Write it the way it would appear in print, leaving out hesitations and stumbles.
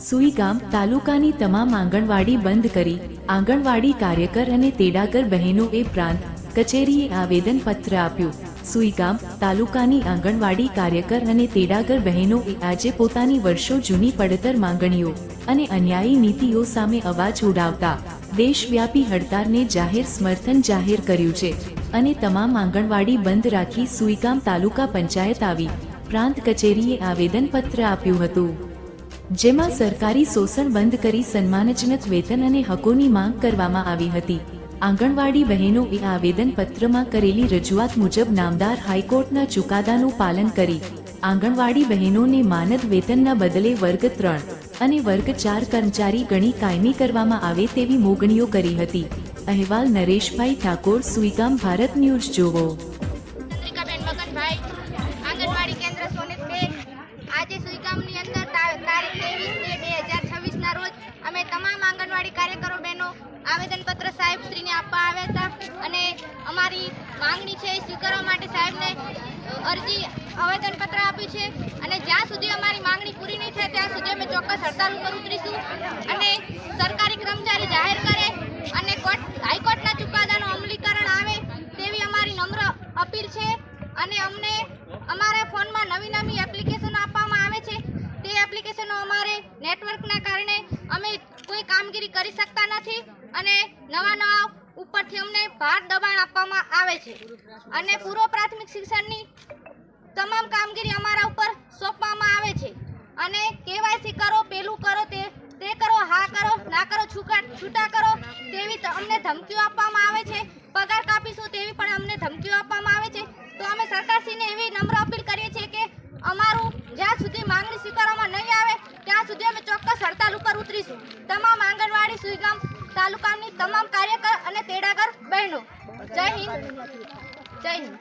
સુઈગામ તાલુકાની તમામ આંગણવાડી બંધ કરી આંગણવાડી કાર્યકર અને તેડાગર બહેનોએ પ્રાંત કચેરીએ આવેદનપત્ર આપ્યું। સુઈગામ તાલુકાની આંગણવાડી કાર્યકર અને તેડાગર બહેનોએ આજે પોતાની વર્ષો જૂની પડતર માંગણીઓ અને અન્યાયી નીતિઓ સામે અવાજ ઉઠાવતા દેશવ્યાપી હડતાલને જાહેર સમર્થન જાહેર કર્યું છે અને તમામ આંગણવાડી બંધ રાખી સુઈગામ તાલુકા પંચાયત આવી પ્રાંત કચેરીએ આવેદનપત્ર આપ્યું હતું, જેમાં સરકારી શોષણ બંધ કરી સન્માનજનક વેતન અને હકોની માંગ કરવામાં આવી હતી। આંગણવાડી બહેનોએ આવેદનપત્રમાં કરેલી રજૂઆત મુજબ નામદાર હાઈકોર્ટના ચુકાદાનું પાલન કરી આંગણવાડી બહેનોને માનદ વેતનના બદલે વર્ગ 3 અને વર્ગ 4 કર્મચારી ગણી કાયમી કરવામાં આવે તેવી મોગણીઓ કરી હતી। અહેવાલ નરેશભાઈ ઠાકોર, સુઈગામ, ભારત ન્યૂઝ જોવો। આંગણવાડી કેન્દ્ર સોનેત 2 આજે સુઈગામની અંદર તારીખ 23/2/2026 ના રોજ અમે તમામ આંગણવાડી કાર્યકરો બહેનો આવેદનપત્ર સાહેબશ્રીને આપવા આવ્યા હતા અને અમારી માંગણી છે એ સ્વીકારવા માટે સાહેબને અરજી આવેદનપત્ર આપ્યું છે અને જ્યાં સુધી અમારી માંગણી પૂરી નહીં થાય ત્યાં સુધી અમે ચોક્કસ હડતાલ ઉપર ઉતરીશું અને સરકારી કર્મચારી જાહેર કરે અને હાઈકોર્ટના ચુકાદાનું અમલીકરણ આવે તેવી અમારી નમ્ર અપીલ છે। અને અમને અમારા ફોનમાં નવી એપ્લિકેશનો આપવામાં આવે છે, તે એપ્લિકેશનો અમારે નેટવર્કના કારણે અમે કોઈ કામગીરી કરી શકતા નથી અને નવા ઉપરથી અમને ભાર દબાણ આપવામાં આવે છે અને પૂર્વ પ્રાથમિક શિક્ષણની તમામ કામગીરી અમારા ઉપર સોંપવામાં આવે છે અને કેવાયસી કરો, પેલું કરો, તે કરો, હા કરો, ના કરો, છૂટા કરો તેવી અમને ધમકીઓ આપવામાં આવે છે। પગાર કાપીશું તેવી પણ અમને ધમકીઓ આપવામાં આવે છે। તો અમે સરકારશ્રીને એવી નમ્ર અપીલ કરીએ છીએ કે અમારું જ્યાં સુધી માંગણી સ્વીકારવામાં નહીં આવે ત્યાં સુધી અમે ચોક્કસ હડતાલ ઉપર ઉતરીશું। તમામ આંગણવાડી સુઈગામ તાલુકાની તમામ કાર્યકર અને તેડાગર બહેનો, જય હિન્દ, જય હિન્દ।